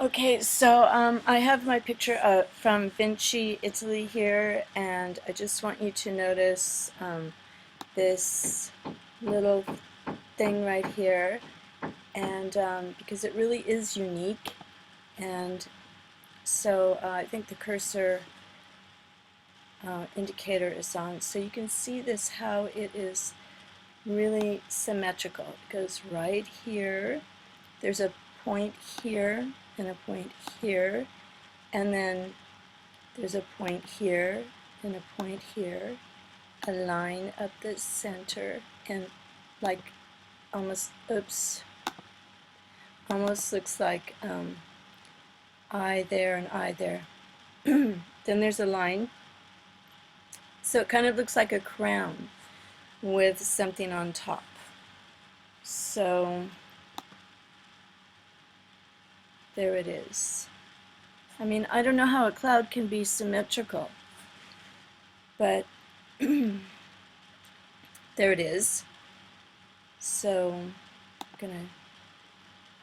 Okay, so I have my picture from Vinci, Italy here, and I just want you to notice this little thing right here, and because it really is unique, and so I think the cursor indicator is on, so you can see this how it is really symmetrical. It goes right here, there's a point here, and a point here, and then there's a point here and a point here, a line up the center, and like almost, oops, almost looks like eye there and eye there. Then there's a line, so it kind of looks like a crown with something on top. So there it is. I mean, I don't know how a cloud can be symmetrical, but there it is. So I'm gonna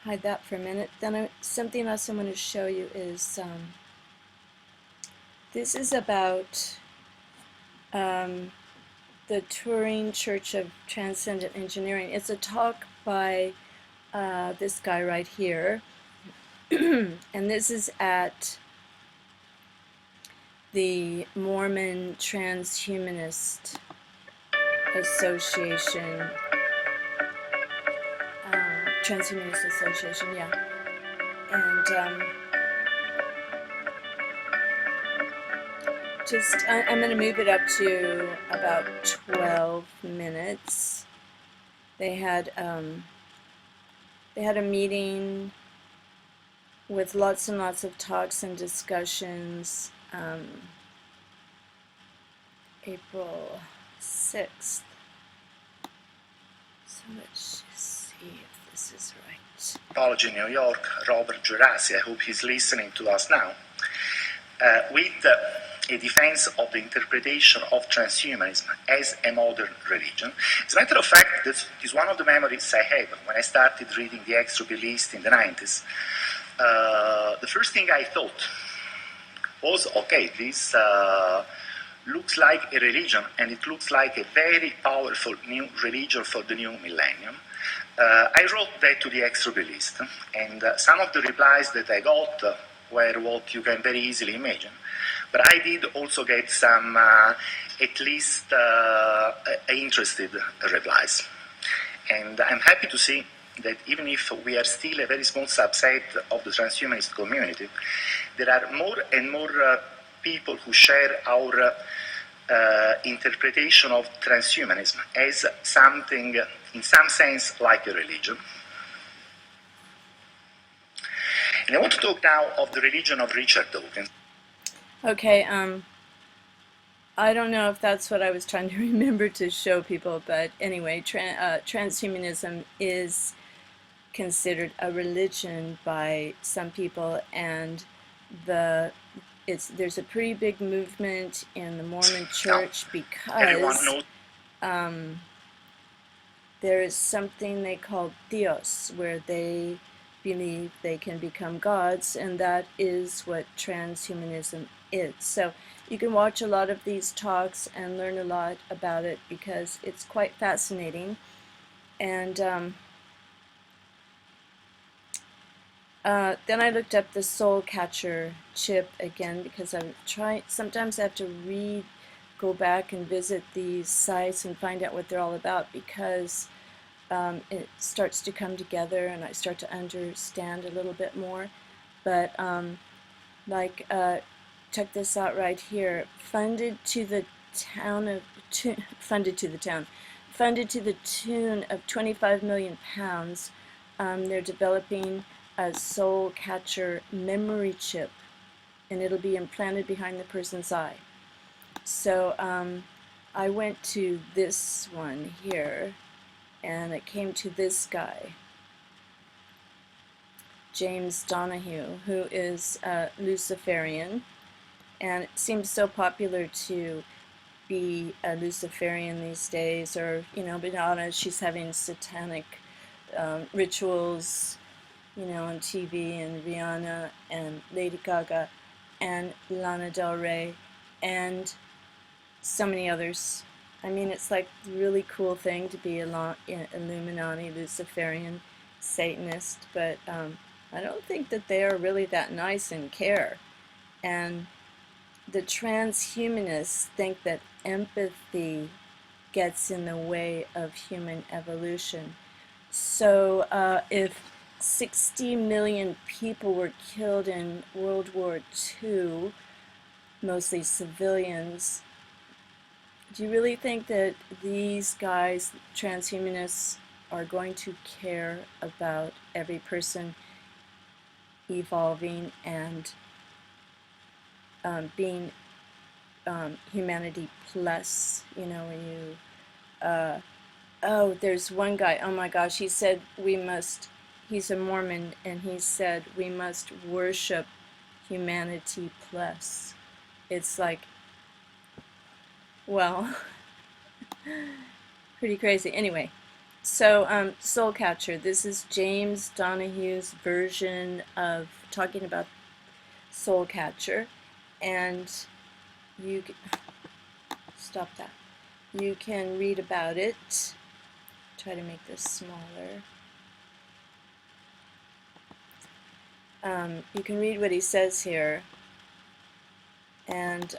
hide that for a minute. Then something else I'm going to show you is this is about the Turing Church of Transcendent Engineering. It's a talk by this guy right here, and this is at the Mormon Transhumanist Association, Transhumanist Association, yeah. And I'm going to move it up to about 12 minutes. They had a meeting with lots and lots of talks and discussions, April 6th. So let's just see if this is right. College in New York, Robert Gerasi, I hope he's listening to us now, with a defense of the interpretation of transhumanism as a modern religion. As a matter of fact, this is one of the memories I have when I started reading the Extropy list in the 90s. The first thing I thought was, okay, this looks like a religion, and it looks like a very powerful new religion for the new millennium. I wrote that to the Extropy list, and some of the replies that I got were what you can very easily imagine. But I did also get some at least interested replies. And I'm happy to see that even if we are still a very small subset of the transhumanist community, there are more and more people who share our interpretation of transhumanism as something, in some sense, like a religion. And I want to talk now of the religion of Richard Dawkins. Okay, I don't know if that's what I was trying to remember to show people, but anyway, transhumanism is considered a religion by some people, and there's a pretty big movement in the Mormon Church because there is something they call Dios, where they believe they can become gods, and that is what transhumanism is. So you can watch a lot of these talks and learn a lot about it because it's quite fascinating. And then I looked up the soul catcher chip again because sometimes I have to go back and visit these sites and find out what they're all about, because it starts to come together and I start to understand a little bit more. But check this out right here. Funded to the tune of 25 million pounds. They're developing a soul catcher memory chip, and it'll be implanted behind the person's eye. So I went to this one here, and it came to this guy, James Donahue, who is a Luciferian, and it seems so popular to be a Luciferian these days, or, you know, but honest, she's having satanic rituals you know, on TV, and Rihanna and Lady Gaga and Lana Del Rey and so many others. I mean, it's like a really cool thing to be a Illuminati, Luciferian, Satanist, but I don't think that they are really that nice and care. And the transhumanists think that empathy gets in the way of human evolution. So if 60 million people were killed in World War II, mostly civilians, do you really think that these guys, transhumanists, are going to care about every person evolving and being humanity plus? You know, when you, oh, there's one guy, oh my gosh, he said we must, he's a Mormon, and he said we must worship humanity plus. It's like, well, pretty crazy. Anyway, so Soul Catcher, this is James Donahue's version of talking about Soul Catcher, and you can, stop that. You can read about it. Try to make this smaller. You can read what he says here, and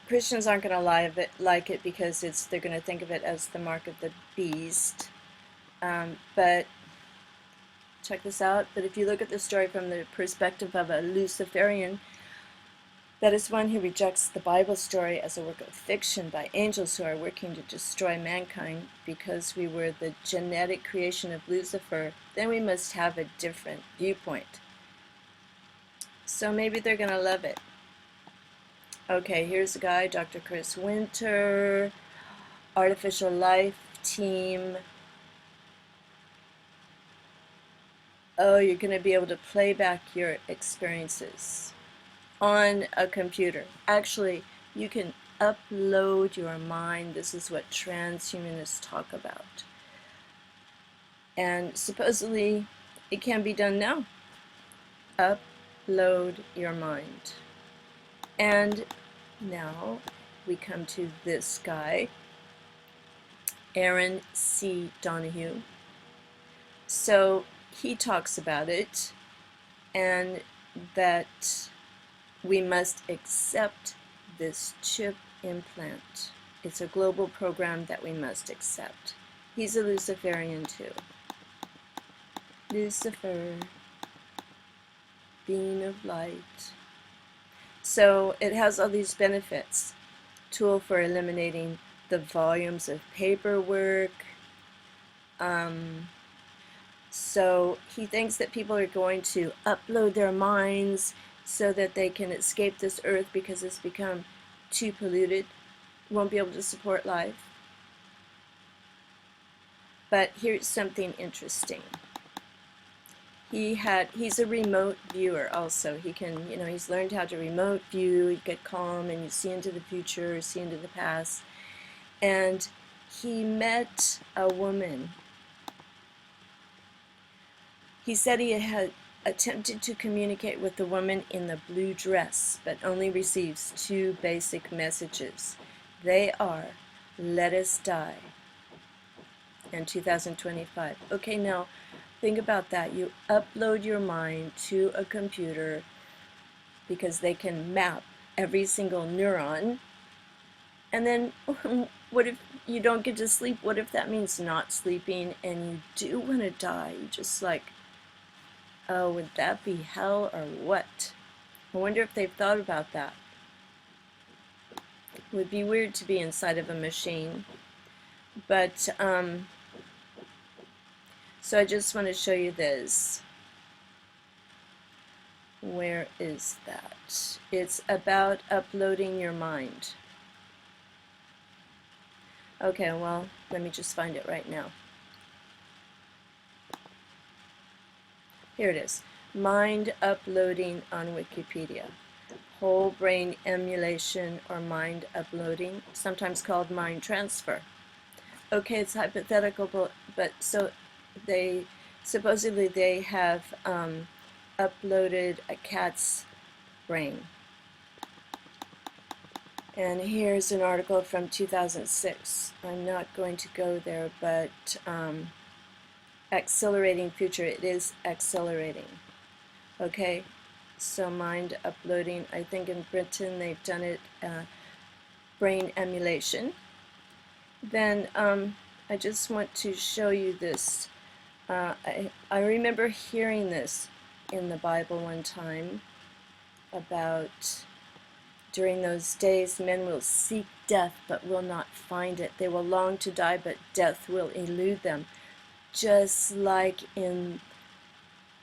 Christians aren't going to like it because they're going to think of it as the mark of the beast. But check this out. But if you look at the story from the perspective of a Luciferian, that is one who rejects the Bible story as a work of fiction by angels who are working to destroy mankind because we were the genetic creation of Lucifer, then we must have a different viewpoint. So maybe they're going to love it. Okay, here's a guy, Dr. Chris Winter, Artificial Life Team. Oh, you're going to be able to play back your experiences on a computer. Actually, you can upload your mind. This is what transhumanists talk about. And supposedly, it can be done now. Upload your mind. And now we come to this guy, Aaron C. Donahue. So he talks about it, and that we must accept this chip implant. It's a global program that we must accept. He's a Luciferian too. Lucifer, being of light. So it has all these benefits. Tool for eliminating the volumes of paperwork. So he thinks that people are going to upload their minds so that they can escape this earth because it's become too polluted, won't be able to support life. But here's something interesting. He's a remote viewer also. He can, you know, he's learned how to remote view, you get calm and you see into the future, see into the past. And he met a woman. He said he had attempted to communicate with the woman in the blue dress, but only receives two basic messages. They are, let us die, and 2025. Okay, now, think about that. You upload your mind to a computer because they can map every single neuron. And then what if you don't get to sleep? What if that means not sleeping and you do want to die? You just like, oh, would that be hell or what? I wonder if they've thought about that. It would be weird to be inside of a machine. But, so I just want to show you this. Where is that? It's about uploading your mind. Okay, well, let me just find it right now. Here it is. Mind uploading on Wikipedia. Whole brain emulation or mind uploading, sometimes called mind transfer. okay, it's hypothetical, but so they supposedly they have uploaded a cat's brain. And here's an article from 2006. I'm not going to go there, but accelerating future, it is accelerating. Okay, so mind uploading, I think in Britain they've done it, brain emulation. Then I just want to show you this. I remember hearing this in the Bible one time about during those days men will seek death but will not find it. They will long to die but death will elude them. Just like in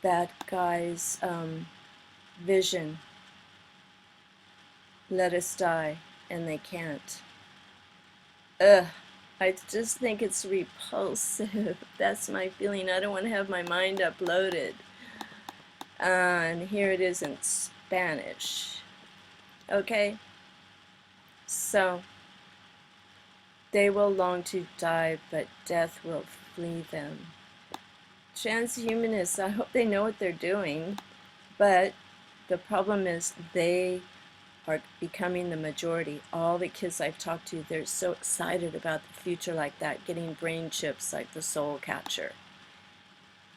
that guy's vision, let us die, and they can't. Ugh, I just think it's repulsive. That's my feeling. I don't want to have my mind uploaded. And here it is in Spanish. Okay? So, they will long to die, but death will flee them. Transhumanists, I hope they know what they're doing, but the problem is they are becoming the majority. All the kids I've talked to, they're so excited about the future like that, getting brain chips like the soul catcher.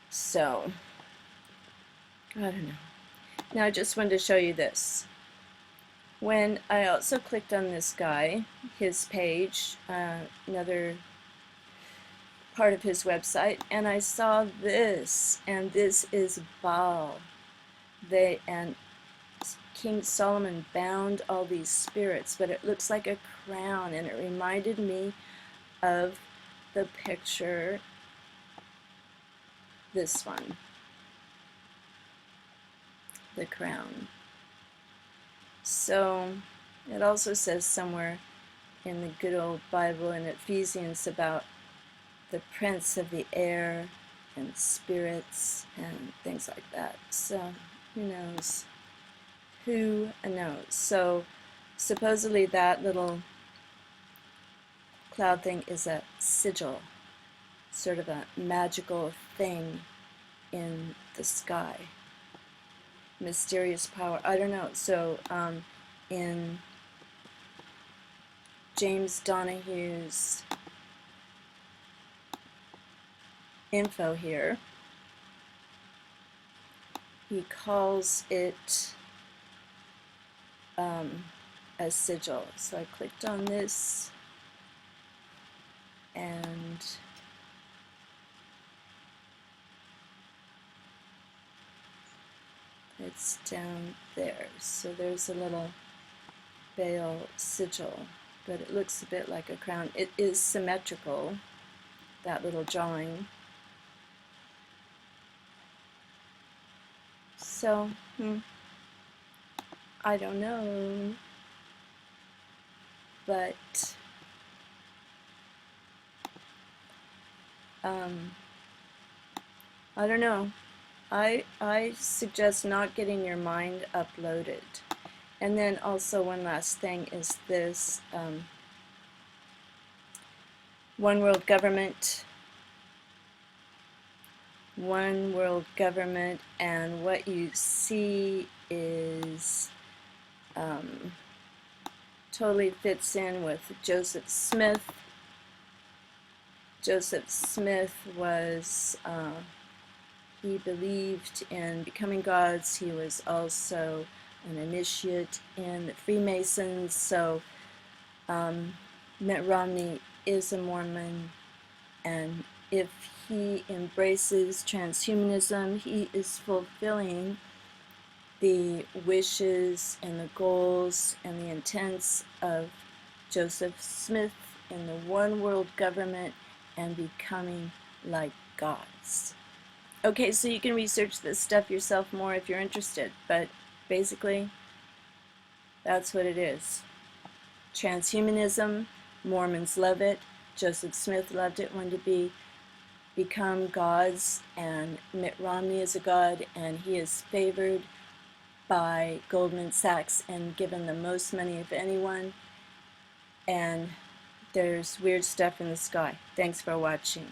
So, I don't know. Now I just wanted to show you this. When I also clicked on this guy, his page, another part of his website, and I saw this, and this is Baal. And King Solomon bound all these spirits, but it looks like a crown, and it reminded me of the picture, this one, the crown. So it also says somewhere in the good old Bible in Ephesians about the prince of the air and spirits and things like that. So who knows? Who knows? So supposedly that little cloud thing is a sigil, sort of a magical thing in the sky. Mysterious power. I don't know. So in James Donahue's info here, he calls it a sigil. So I clicked on this, and it's down there. So there's a little Baal sigil, but it looks a bit like a crown. It is symmetrical, that little drawing. So, I don't know, but I don't know. I suggest not getting your mind uploaded. And then also one last thing is this, one world government, and what you see is totally fits in with Joseph Smith. Joseph Smith was, he believed in becoming gods. He was also an initiate in the Freemasons. So Mitt Romney is a Mormon, and if he embraces transhumanism, he is fulfilling the wishes and the goals and the intents of Joseph Smith in the one world government and becoming like gods. Okay, so you can research this stuff yourself more if you're interested, but basically that's what it is. Transhumanism, Mormons love it. Joseph Smith loved it, wanted to become gods, and Mitt Romney is a god, and he is favored by Goldman Sachs and given the most money of anyone. And there's weird stuff in the sky. Thanks for watching.